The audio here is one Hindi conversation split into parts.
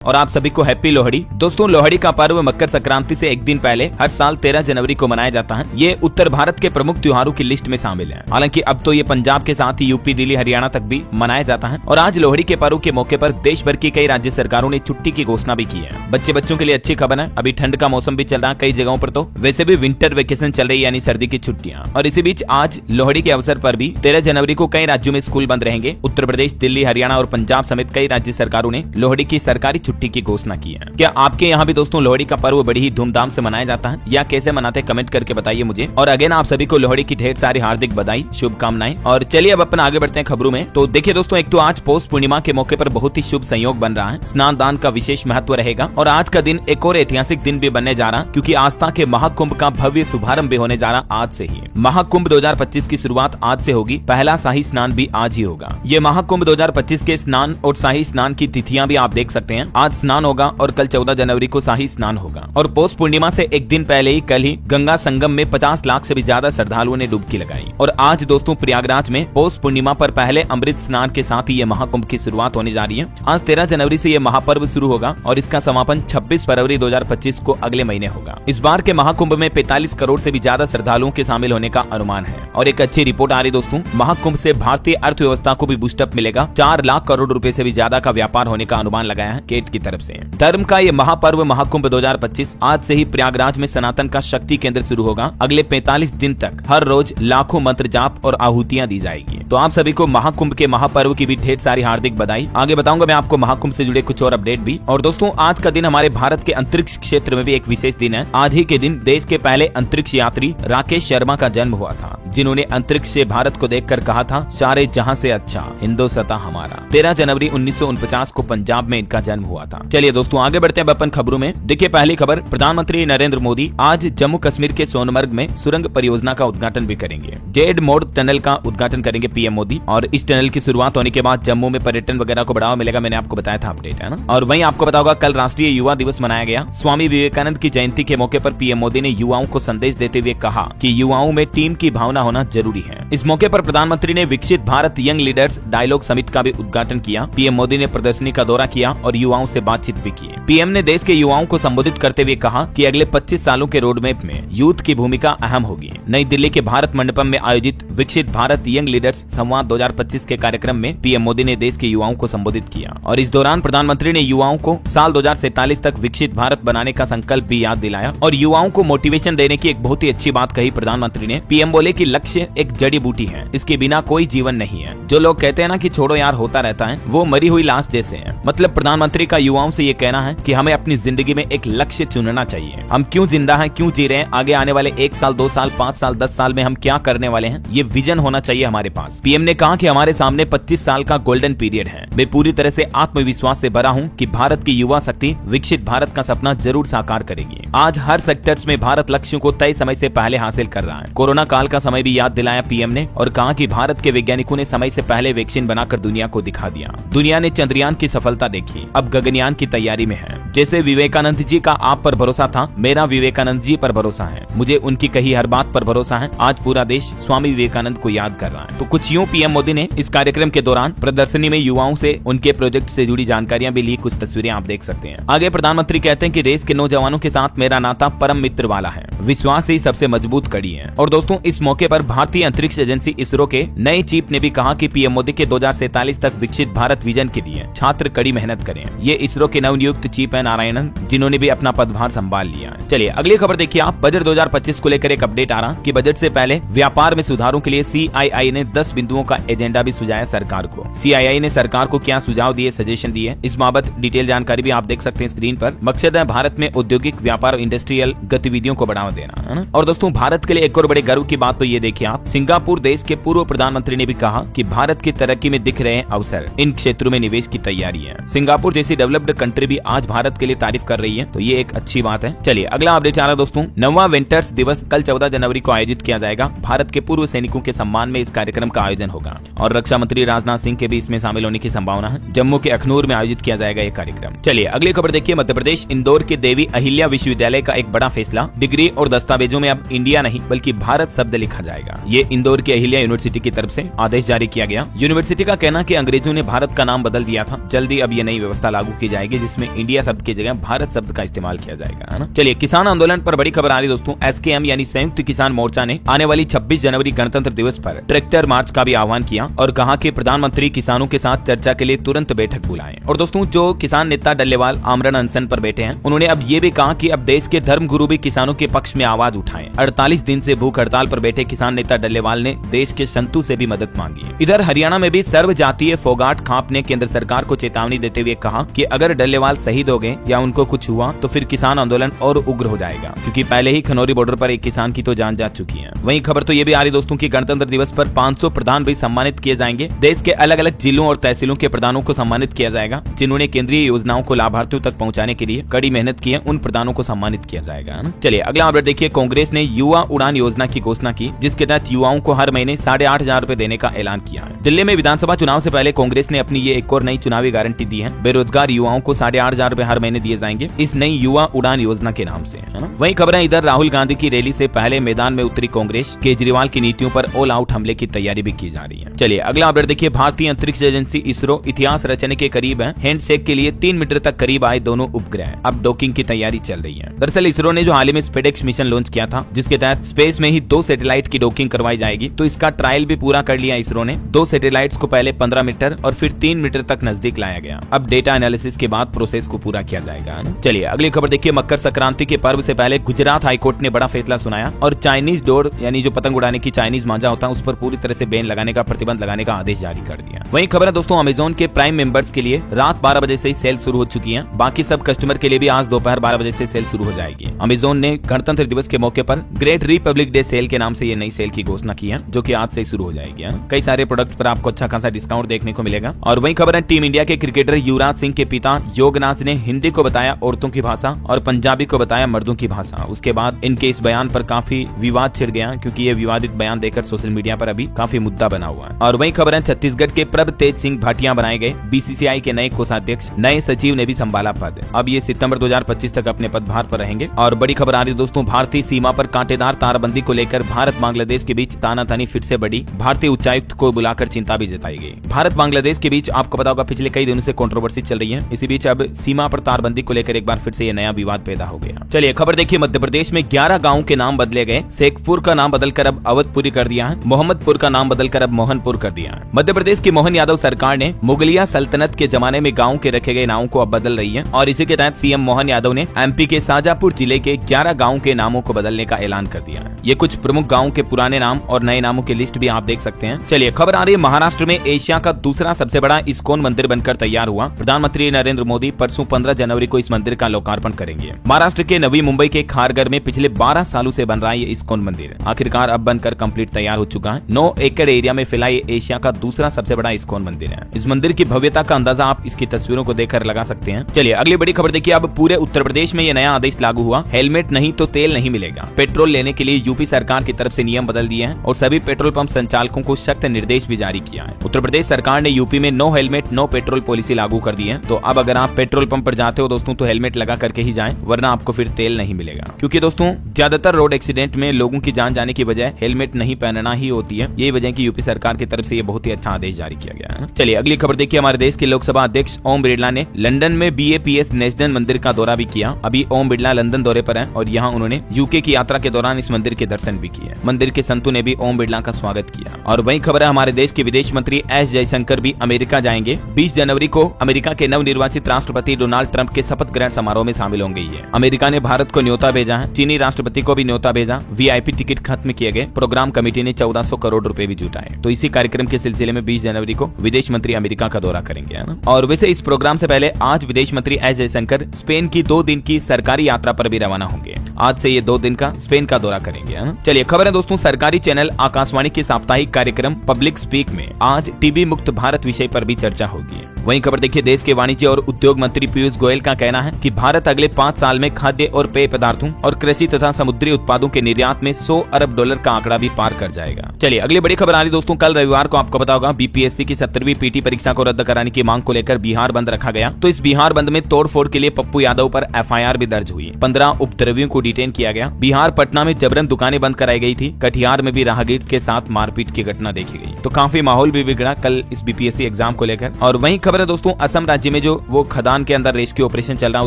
और आप सभी को हैप्पी लोहड़ी। दोस्तों, लोहड़ी का पर्व मकर संक्रांति से एक दिन पहले हर साल 13 जनवरी को मनाया जाता है। ये उत्तर भारत के प्रमुख त्योहारों की लिस्ट में शामिल है। हालांकि अब तो ये पंजाब के साथ ही यूपी, दिल्ली, हरियाणा तक भी मनाया जाता है। और आज लोहड़ी के पर्व के मौके पर देश भर की कई राज्य सरकारों ने छुट्टी की घोषणा भी की है। बच्चों के लिए अच्छी खबर है, अभी ठंड का मौसम भी चल रहा है कई जगहों पर, तो वैसे भी विंटर वेकेशन चल रही है, यानी सर्दी की छुट्टियां। और इसी बीच आज लोहड़ी के अवसर पर भी 13 जनवरी को कई राज्यों में स्कूल बंद रहेंगे। उत्तर प्रदेश, दिल्ली, हरियाणा और पंजाब समेत कई राज्य सरकारों ने लोहड़ी की सरकारी छुट्टी की घोषणा की है। क्या आपके यहाँ भी दोस्तों लोहड़ी का पर्व बड़ी ही धूमधाम से मनाया जाता है, या कैसे मनाते हैं कमेंट करके बताइए मुझे। और अगेन आप सभी को लोहड़ी की ढेर सारी हार्दिक बधाई, शुभकामनाएं। और चलिए अब अपन आगे बढ़ते हैं खबरों में। तो देखिए दोस्तों, एक तो आज पौष पूर्णिमा के मौके पर बहुत ही शुभ संयोग बन रहा है। स्नान दान का विशेष महत्व रहेगा और आज का दिन एक और ऐतिहासिक दिन भी बनने जा रहा, क्योंकि आस्था के महाकुंभ का भव्य शुभारंभ भी होने जा रहा आज से ही। महाकुंभ 2025 की शुरुआत आज से होगी। पहला शाही स्नान भी आज ही होगा। ये महाकुंभ 2025 के स्नान और शाही स्नान की तिथियां भी आप देख सकते हैं। आज स्नान होगा और कल 14 जनवरी को शाही स्नान होगा। और पौष पूर्णिमा से एक दिन पहले ही कल ही गंगा संगम में 50 लाख से भी ज्यादा श्रद्धालुओं ने डुबकी लगाई। और आज दोस्तों प्रयागराज में पौष पूर्णिमा पर पहले अमृत स्नान के साथ ही ये महाकुंभ की शुरुआत होने जा रही है। आज 13 जनवरी से ये महापर्व शुरू होगा और इसका समापन 26 फरवरी 2025 को अगले महीने होगा। इस बार के महाकुंभ में 45 करोड़ से भी ज्यादा श्रद्धालुओं के शामिल होने का अनुमान है। और एक अच्छी रिपोर्ट आ रही दोस्तों, महाकुंभ से भारतीय अर्थव्यवस्था को भी बूस्टअप मिलेगा। 4 लाख करोड़ रुपए से भी ज्यादा का व्यापार होने का अनुमान लगाया है केट की तरफ से। धर्म का ये महापर्व महाकुंभ 2025 आज से ही प्रयागराज में सनातन का शक्ति केंद्र शुरू होगा। अगले 45 दिन तक हर रोज लाखों मंत्र जाप और आहुतियां दी जाएगी। तो आप सभी को महाकुंभ के महापर्व की भी ढेर सारी हार्दिक बधाई। आगे बताऊंगा मैं आपको महाकुंभ से जुड़े कुछ और अपडेट भी। और दोस्तों, आज का दिन हमारे भारत के अंतरिक्ष क्षेत्र में भी एक विशेष दिन है। आज ही के दिन देश के पहले अंतरिक्ष यात्री राकेश शर्मा का जन्म हुआ था, जिन्होंने अंतरिक्ष से भारत को देखकर कहा था, सारे जहां से अच्छा हिंदुस्तान हमारा। 13 जनवरी 1949 को पंजाब में इनका जन्म हुआ था। चलिए दोस्तों आगे बढ़ते हैं अपन खबरों में। देखिए पहली खबर, प्रधानमंत्री नरेंद्र मोदी आज जम्मू कश्मीर के सोनमर्ग में सुरंग परियोजना का उद्घाटन भी करेंगे। जेड मोड़ टनल का उद्घाटन करेंगे पीएम मोदी। और इस टनल की शुरुआत होने के बाद जम्मू में पर्यटन वगैरह को बढ़ावा मिलेगा। मैंने आपको बताया था अपडेट, है ना। और वहीं आपको पता होगा कल राष्ट्रीय युवा दिवस मनाया गया। स्वामी विवेकानंद की जयंती के मौके पर पीएम मोदी ने युवाओं को संदेश देते हुए कहा कि युवाओं में टीम की भावना होना जरूरी है। इस मौके पर प्रधानमंत्री ने विकसित Bharat young leaders dialogue summit का भी उद्घाटन किया। पीएम मोदी ने प्रदर्शनी का दौरा किया और युवाओं से बातचीत भी की। पीएम ने देश के युवाओं को संबोधित करते हुए कहा कि अगले 25 सालों के रोड मैप में यूथ की भूमिका अहम होगी। नई दिल्ली के भारत मंडपम में आयोजित विकसित भारत यंग लीडर्स संवाद 2025 के कार्यक्रम में पीएम मोदी ने देश के युवाओं को संबोधित किया। और इस दौरान प्रधानमंत्री ने युवाओं को साल 2047 तक विकसित भारत बनाने का संकल्प भी याद दिलाया और युवाओं को मोटिवेशन देने की एक बहुत ही अच्छी बात कही प्रधानमंत्री ने। पीएम बोले कि लक्ष्य एक जड़ी बूटी है, इसके बिना कोई जीवन नहीं है। जो लोग कहते हैं ना कि छोड़ो यार होता रहता है, वो मरी हुई लाश जैसे है। मतलब प्रधानमंत्री का युवाओं से ये कहना है कि हमें अपनी जिंदगी में एक लक्ष्य चुनना चाहिए। हम क्यों जिंदा हैं, क्यों जी रहे हैं, आगे आने वाले 1 साल, 2 साल, 5 साल, 10 साल में हम क्या करने वाले हैं, ये विजन होना चाहिए हमारे पास। पीएम ने कहा कि हमारे सामने 25 साल का गोल्डन पीरियड है। मैं पूरी तरह से आत्मविश्वास से भरा हूं कि भारत की युवा शक्ति विकसित भारत का सपना जरूर साकार करेगी। आज हर सेक्टर्स में भारत लक्ष्यों को तय समय से पहले हासिल कर रहा है। कोरोना काल का समय भी याद दिलाया पीएम ने और कहा कि भारत के वैज्ञानिकों ने समय से पहले वैक्सीन बनाकर दुनिया को दिखा दिया। दुनिया ने चंद्रयान की सफलता देखी, अब गगनयान की तैयारी में है। जैसे विवेकानंद जी का आप पर भरोसा था, मेरा विवेकानंद जी पर भरोसा है। मुझे उनकी कही हर बात पर भरोसा है। आज पूरा देश स्वामी विवेकानंद को याद कर रहा है। तो कुछ यूं पीएम मोदी ने इस कार्यक्रम के दौरान प्रदर्शनी में युवाओं से उनके प्रोजेक्ट से जुड़ी जानकारियां भी ली। कुछ तस्वीरें आप देख सकते हैं। आगे प्रधानमंत्री कहते हैं कि देश के नौजवानों के साथ मेरा नाता परम मित्र वाला है। विश्वास ही सबसे मजबूत कड़ी है। और दोस्तों, इस मौके पर भारतीय अंतरिक्ष एजेंसी इसरो के नए चीफ ने भी कहा कि पीएम मोदी के 2047 तक विकसित भारत विजन के लिए छात्र कड़ी मेहनत करें। ये इसरो के नवनियुक्त चीफ है नारायणन, जिन्होंने भी अपना पदभार संभाल लिया। चलिए अगली खबर देखिए आप। बजट 2025 को लेकर एक अपडेट आ रहा कि बजट से पहले व्यापार में सुधारों के लिए सीआईआई ने 10 बिंदुओं का एजेंडा भी सुझाया सरकार को। सीआईआई ने सरकार को क्या सुझाव दिए, सजेशन दिए, इस बाबत डिटेल जानकारी भी आप देख सकते हैं स्क्रीन पर। मकसद है भारत में औद्योगिक व्यापार और इंडस्ट्रियल गतिविधियों को बढ़ावा देना, है ना। और दोस्तों, भारत के लिए एक और बड़े गर्व की बात तो ये देखिए आप, सिंगापुर देश के पूर्व प्रधानमंत्री ने भी कहा कि भारत की तरक्की में दिख रहे हैं अवसर, इन क्षेत्रों में निवेश की तैयारी है। सिंगापुर जैसी डेवलप्ड कंट्री भी आज भारत के लिए तारीफ कर रही है, तो ये एक अच्छी बात है। चलिए अगला अपडेट आ रहा दोस्तों, 9वां विंटर्स दिवस कल 14 जनवरी को आयोजित किया जाएगा। भारत के पूर्व सैनिकों के सम्मान में इस कार्यक्रम का आयोजन होगा और रक्षा मंत्री राजनाथ सिंह के भी इसमें शामिल होने की संभावना है। जम्मू के अखनूर में आयोजित किया जाएगा ये कार्यक्रम। चलिए अगली खबर देखिए। मध्य प्रदेश इंदौर के देवी अहिल्या विश्वविद्यालय का एक बड़ा फैसला, डिग्री और दस्तावेजों में अब इंडिया नहीं बल्कि भारत शब्द लिखा जाएगा। ये इंदौर की अहिल्या यूनिवर्सिटी की तरफ से आदेश जारी किया गया। यूनिवर्सिटी का कहना कि अंग्रेजों ने भारत का नाम बदल दिया था, जल्दी अब ये नई व्यवस्था लागू लागू की जाएगी, जिसमें इंडिया शब्द की जगह भारत शब्द का इस्तेमाल किया जाएगा, है ना। चलिए किसान आंदोलन पर बड़ी खबर आ रही दोस्तों। SKM यानी संयुक्त किसान मोर्चा ने आने वाली 26 जनवरी गणतंत्र दिवस पर ट्रैक्टर मार्च का भी आह्वान किया और कहा कि प्रधानमंत्री किसानों के साथ चर्चा के लिए तुरंत बैठक बुलाएं। और दोस्तों जो किसान नेता डल्लेवाल आमरण अनशन पर बैठे हैं, उन्होंने अब ये भी कहा कि अब देश के धर्मगुरु भी किसानों के पक्ष में आवाज उठाएं। 48 दिन से भूख हड़ताल पर बैठे किसान नेता डल्लेवाल ने देश के संतों से भी मदद मांगी। इधर हरियाणा में भी सर्व जातीय फोगाट खाप ने केंद्र सरकार को चेतावनी देते हुए कहा कि अगर डल्लेवाल शहीद हो गए या उनको कुछ हुआ तो फिर किसान आंदोलन और उग्र हो जाएगा, क्योंकि पहले ही खनौरी बॉर्डर पर एक किसान की तो जान जा चुकी है। वहीं खबर तो ये भी आ रही दोस्तों कि गणतंत्र दिवस पर 500 प्रधान भी सम्मानित किए जाएंगे। देश के अलग अलग जिलों और तहसीलों के प्रधानों को सम्मानित किया जाएगा, जिन्होंने केंद्रीय योजनाओं को लाभार्थियों तक पहुंचाने के लिए कड़ी मेहनत की है, उन प्रधानों को सम्मानित किया जाएगा। चलिए अगला अपडेट देखिए। कांग्रेस ने युवा उड़ान योजना की घोषणा की, जिसके तहत युवाओं को हर महीने 8,500 रुपए देने का ऐलान किया है। दिल्ली में विधानसभा चुनाव से पहले कांग्रेस ने अपनी ये एक और नई चुनावी गारंटी दी है। बेरोजगार युवाओं को 8,500 रुपए हर महीने दिए जाएंगे इस नई युवा उड़ान योजना के नाम से, है ना। वहीं खबरें इधर राहुल गांधी की रैली से पहले मैदान में उतरी कांग्रेस, केजरीवाल की नीतियों पर ऑल आउट हमले की तैयारी भी की जा रही है। चलिए अगला अपडेट देखिए। भारतीय अंतरिक्ष एजेंसी इसरो इतिहास रचने के करीब है। हैंडशेक के लिए 3 मीटर तक करीब आए दोनों उपग्रह, अब डॉकिंग की तैयारी चल रही है। दरअसल इसरो ने जो हाल ही में स्पेडेक्स मिशन लॉन्च किया था, जिसके तहत स्पेस में ही 2 सैटेलाइट की डॉकिंग करवाई जाएगी, तो इसका ट्रायल भी पूरा कर लिया इसरो ने। 2 सैटेलाइट्स को पहले 15 मीटर और फिर 3 मीटर तक नजदीक लाया गया। अब डेटा एनालिसिस के बाद प्रोसेस को पूरा किया जाएगा। चलिए अगली खबर देखिए। मकर संक्रांति के पर्व से पहले गुजरात हाईकोर्ट ने बड़ा फैसला सुनाया और चाइनीज डोर यानी जो पतंग उड़ाने की चाइनीज मांझा होता है उस पर पूरी तरह से बैन लगाने का, प्रतिबंध लगाने का आदेश जारी कर दिया। वहीं खबर है दोस्तों अमेजोन के प्राइम मेंबर्स के लिए रात 12 बजे से ही सेल शुरू हो चुकी है। बाकी सब कस्टमर के लिए भी आज दोपहर 12 बजे से सेल शुरू हो जाएगी। अमेजोन ने गणतंत्र दिवस के मौके पर ग्रेट रिपब्लिक डे सेल के नाम से ये नई सेल की घोषणा की है, जो कि आज से शुरू हो जाएगी। कई सारे प्रोडक्ट पर आपको अच्छा खासा डिस्काउंट देखने को मिलेगा। और वहीं खबर है टीम इंडिया के क्रिकेटर युवराज सिंह के पिता योगनाथ ने हिंदी को बताया औरतों की भाषा और पंजाबी को बताया मर्दों की भाषा। उसके बाद इनके इस बयान पर काफी विवाद छिड़ गया, क्योंकि ये विवादित बयान देकर सोशल मीडिया पर अभी काफी मुद्दा बना हुआ है। और वहीं खबर है छत्तीसगढ़ के प्रभ तेज सिंह भाटिया बनाए गए BCCI के नए कोषाध्यक्ष, नए सचिव ने भी संभाला पद। अब ये सितंबर 2025 तक अपने पदभार पर रहेंगे। और बड़ी खबर आ रही है दोस्तों, भारतीय सीमा पर कांटेदार तारबंदी को लेकर भारत बांग्लादेश के बीच तानातानी फिर से बढ़ी। भारतीय उच्चायुक्त को बुलाकर चिंता भी जताई गई। भारत बांग्लादेश के बीच आपको पता होगा पिछले कई दिनों से कंट्रोवर्सी चल रही है। इसी बीच अब सीमा पर तारबंदी को लेकर एक बार फिर से ये नया विवाद पैदा हो गया। चलिए खबर देखिए। मध्य प्रदेश में 11 गाँव के नाम बदले गए। शेखपुर का नाम बदलकर अब अवधपुरी कर दिया है। मोहम्मदपुर का नाम बदलकर अब मोहनपुर कर दिया है। मध्य प्रदेश की मोहन यादव सरकार ने मुगलिया सल्तनत के जमाने में गाँव के रखे गए नामों को अब बदल रही है और इसी के तहत CM मोहन यादव ने MP के शाजापुर जिले के 11 गाँव के नामों को बदलने का ऐलान कर दिया है। ये कुछ प्रमुख गाँव के पुराने नाम और नए नामों की लिस्ट भी आप देख सकते हैं। चलिए खबर आ रही है महाराष्ट्र में एशिया का दूसरा सबसे बड़ा इस्कॉन मंदिर बनकर तैयार हुआ। प्रधानमंत्री नरेंद्र मोदी परसों 15 जनवरी को इस मंदिर का लोकार्पण करेंगे। महाराष्ट्र के नवी मुंबई के खारगर में पिछले 12 सालों से बन रहा है ये इस्कॉन मंदिर आखिरकार अब बनकर कंप्लीट तैयार हो चुका है। 9 एकड़ एरिया में फैला ये एशिया का दूसरा सबसे बड़ा इस्कॉन मंदिर है। इस मंदिर की भव्यता का अंदाजा आप इसकी तस्वीरों को देखकर लगा सकते हैं। चलिए अगली बड़ी खबर देखिए। अब पूरे उत्तर प्रदेश में ये नया आदेश लागू हुआ। हेलमेट नहीं तो तेल नहीं मिलेगा। पेट्रोल लेने के लिए यूपी सरकार की तरफ से नियम बदल दिए हैं और सभी पेट्रोल पंप संचालकों को सख्त निर्देश भी जारी किया है। उत्तर प्रदेश सरकार ने यूपी में no helmet no petrol policy लागू कर दी है। तो अब अगर आप पेट्रोल पंप पर जाते हो दोस्तों तो हेलमेट लगा करके ही जाएं, वरना आपको फिर तेल नहीं मिलेगा। क्योंकि दोस्तों ज्यादातर रोड एक्सीडेंट में लोगों की जान जाने की बजाय हेलमेट नहीं पहनना ही होती है। यही वजह की यूपी सरकार की तरफ से ये बहुत ही अच्छा आदेश जारी किया गया है। चलिए अगली खबर देखिए। हमारे देश के लोकसभा अध्यक्ष ओम बिरला ने लंदन में BAPS नेशनल मंदिर का दौरा भी किया। अभी ओम बिरला लंदन दौरे पर हैं और यहाँ उन्होंने यूके की यात्रा के दौरान इस मंदिर के दर्शन भी किए। मंदिर के संतों ने भी ओम बिरला का स्वागत किया। और वही खबर है हमारे देश के विदेश मंत्री S जयशंकर भी अमेरिका जाएंगे। 20 जनवरी को अमेरिका के नवनिर्वाचित राष्ट्रपति डोनाल्ड ट्रंप के शपथ ग्रहण समारोह में शामिल होंगे। अमेरिका ने भारत को न्योता भेजा है। चीनी राष्ट्रपति को भी न्योता भेजा। VIP टिकट खत्म किए गए। प्रोग्राम कमेटी ने 1400 करोड़ रुपए भी जुटाए। तो इसी कार्यक्रम के सिलसिले में 20 जनवरी को विदेश मंत्री अमेरिका का दौरा करेंगे, है ना। और वैसे इस प्रोग्राम से पहले आज विदेश मंत्री S जयशंकर स्पेन की 2 दिन की सरकारी यात्रा पर भी रवाना होंगे। आज से ये 2 दिन का स्पेन का दौरा करेंगे, है ना। चलिए खबर है दोस्तों, सरकारी चैनल आकाशवाणी के साप्ताहिक कार्यक्रम पब्लिक स्पीक में आज टीबी मुक्त भारत विषय पर भी चर्चा होगी। वहीं खबर देखिए, देश के वाणिज्य और उद्योग मंत्री पीयूष गोयल का कहना है कि भारत अगले 5 साल में खाद्य और पेय पदार्थों और कृषि तथा समुद्री उत्पादों के निर्यात में $100 अरब का आंकड़ा भी पार कर जाएगा। चलिए अगली बड़ी खबर आ रही दोस्तों, कल रविवार को आपको पता होगा BPSC की 17वीं PT परीक्षा को रद्द कराने की मांग को लेकर बिहार बंद रखा गया। तो इस बिहार बंद में तोड़फोड़ के लिए पप्पू यादव पर FIR भी दर्ज हुई। 15 उपद्रवियों को डिटेन किया गया। बिहार पटना में जबरन दुकानें बंद कराई गई थी। कटिहार में भी राहगीर के साथ मारपीट की घटना देखी गई। तो काफी माहौल भी बिगड़ा कल इस BPSC एग्जाम को लेकर। और वहीं खबर खबर है दोस्तों, असम राज्य में जो वो खदान के अंदर रेस्क्यू ऑपरेशन चल रहा है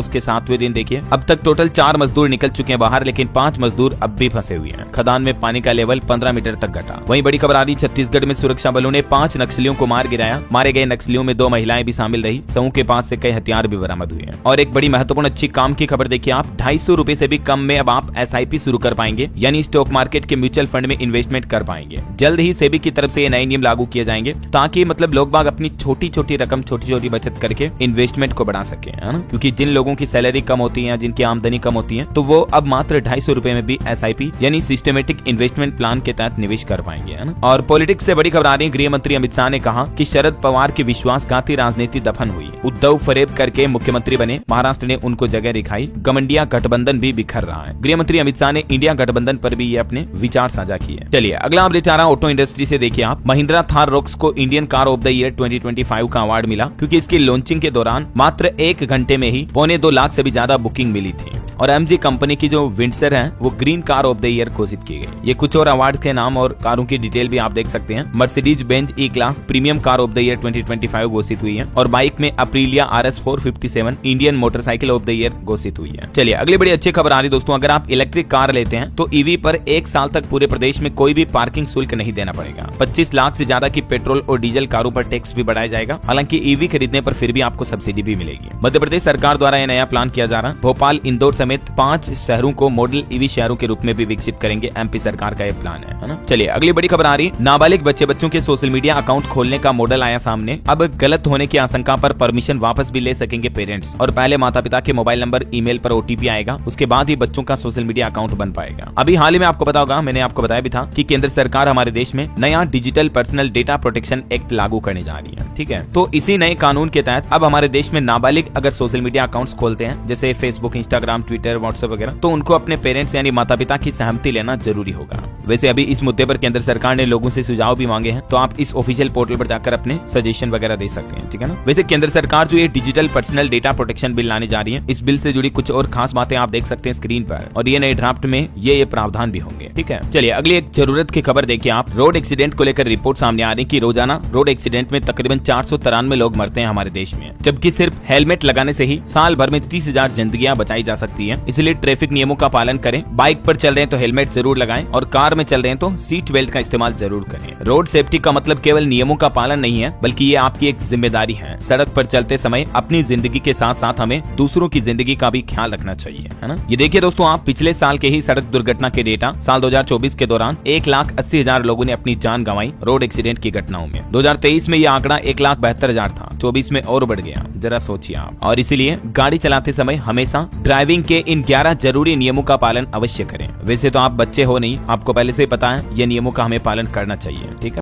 उसके 7वें दिन देखिए अब तक टोटल 4 मजदूर निकल चुके हैं बाहर, लेकिन 5 मजदूर अब भी फंसे हुए हैं। खदान में पानी का लेवल 15 मीटर तक घटा। वहीं बड़ी खबर आ रही, छत्तीसगढ़ में सुरक्षा बलों ने 5 नक्सलियों को मार गिराया। मारे गए नक्सलियों में 2 महिलाएं भी शामिल रही। समूह के पास से कई हथियार भी बरामद हुए हैं। और एक बड़ी महत्वपूर्ण अच्छी काम की खबर देखिए आप, 250 रुपए से भी कम में अब आप SIP शुरू कर पाएंगे, यानी स्टॉक मार्केट के म्यूचुअल फंड में इन्वेस्टमेंट कर पाएंगे। जल्द ही सेबी की तरफ से ये नए नियम लागू किए जाएंगे ताकि मतलब लोग बाग अपनी छोटी छोटी रकम छोटी छोटी बचत करके इन्वेस्टमेंट को बढ़ा सके, है ना। क्योंकि जिन लोगों की सैलरी कम होती है, जिनकी आमदनी कम होती है, तो वो अब मात्र 250 रुपए में भी SIP यानी सिस्टमेटिक इन्वेस्टमेंट प्लान के तहत निवेश कर पाएंगे, है ना। और पॉलिटिक्स से बड़ी खबर आ रही है, गृह मंत्री अमित शाह ने कहा कि शरद पवार की विश्वासघाती राजनीति दफन हुई। उद्धव फरेब करके मुख्यमंत्री बने, महाराष्ट्र ने उनको जगह दिखाई। गमंडिया गठबंधन भी बिखर रहा है। गृह मंत्री अमित शाह ने इंडिया गठबंधन पर भी ये अपने विचार साझा किए। चलिए अगला अपडेट आ रहा है ऑटो इंडस्ट्री से देखिए आप, महिंद्रा थार रॉक्स को Indian car of the year 2025 का अवार्ड मिला, क्योंकि इसकी लॉन्चिंग के दौरान मात्र 1 घंटे में ही 1.25 लाख से भी ज्यादा बुकिंग मिली थी। और MG कंपनी की जो विंडसर है वो green car of the year घोषित की गई। ये कुछ और अवार्ड के नाम और कारों की डिटेल भी आप देख सकते हैं। Mercedes Benz E class premium car of the year 2025 घोषित हुई है। और बाइक में अप्रीलिया RS 457 Indian motorcycle of the year घोषित हुई है। चलिए अगली बड़ी अच्छी खबर आ रही दोस्तों, अगर आप इलेक्ट्रिक कार लेते हैं तो EV पर 1 साल तक पूरे प्रदेश में कोई भी पार्किंग शुल्क नहीं देना पड़ेगा। 25 लाख से ज्यादा की पेट्रोल और डीजल कारों पर टैक्स भी बढ़ाया जाएगा। हालांकि EV खरीदने पर फिर भी आपको सब्सिडी भी मिलेगी। मध्य प्रदेश सरकार द्वारा यह नया प्लान किया जा रहा है। भोपाल, इंदौर समेत 5 शहरों को मॉडल EV शहरों के रूप में भी विकसित करेंगे। MP सरकार का यह प्लान है ना। चलिए अगली बड़ी खबर आ रही, नाबालिग बच्चों के सोशल मीडिया अकाउंट खोलने का मॉडल आया सामने। अब गलत होने की आशंका पर परमिशन वापस भी ले सकेंगे पेरेंट्स। और पहले माता पिता के मोबाइल नंबर, ईमेल पर OTP आएगा, उसके बाद ही बच्चों का सोशल मीडिया अकाउंट बन पाएगा। अभी हाल ही में आपको पता होगा, मैंने आपको बताया भी था कि केंद्र सरकार हमारे देश में नया digital personal data protection act लागू करने जा रही है। ठीक है, तो इसी नए कानून के तहत अब हमारे देश में नाबालिग अगर सोशल मीडिया अकाउंट्स खोलते हैं, जैसे फेसबुक, इंस्टाग्राम, ट्विटर, व्हाट्सएप वगैरह, तो उनको अपने पेरेंट्स यानी माता पिता की सहमति लेना जरूरी होगा। वैसे अभी इस मुद्दे पर केंद्र सरकार ने लोगों से सुझाव भी मांगे हैं, तो आप इस ऑफिशियल पोर्टल पर जाकर अपने सजेशन वगैरह दे सकते हैं। ठीक है ना। वैसे केंद्र सरकार जो ये digital personal data protection bill लाने जा रही है, इस बिल से जुड़ी कुछ और खास बातें आप देख सकते हैं स्क्रीन पर, और ये नए ड्राफ्ट में ये प्रावधान भी होंगे। ठीक है, चलिए अगली एक जरूरत की खबर देखिए आप, रोड एक्सीडेंट को लेकर रिपोर्ट सामने आ रही कि रोजाना रोड एक्सीडेंट में तकरीबन 493 लोग मरते हैं हमारे देश में, जबकि सिर्फ हेलमेट लगाने से ही साल भर में 30,000 जिंदगियां बचाई जा सकती है। इसलिए ट्रैफिक नियमों का पालन करें। बाइक पर चल रहे हैं तो हेलमेट जरूर लगाएं, और कार में चल रहे हैं तो सीट बेल्ट का इस्तेमाल जरूर करें। रोड सेफ्टी का मतलब केवल नियमों का पालन नहीं है, बल्कि ये आपकी एक जिम्मेदारी है। सड़क पर चलते समय अपनी जिंदगी के साथ साथ हमें दूसरों की जिंदगी का भी ख्याल रखना चाहिए, है ना। ये देखिए दोस्तों आप, पिछले साल के ही सड़क दुर्घटना के डेटा, साल 2024 के दौरान 1,80,000 लोगों ने अपनी जान गंवाई रोड एक्सीडेंट की घटनाओं में। 2023 में यह आंकड़ा 1,72,000 था, 24 में और बढ़ गया। जरा सोचिए आप। और इसीलिए गाड़ी चलाते समय हमेशा ड्राइविंग के इन 11 जरूरी नियमों का पालन अवश्य करें। वैसे तो आप बच्चे हो नहीं, आपको पहले से ही पता है ये नियमों का हमें पालन करना चाहिए। ठीक है।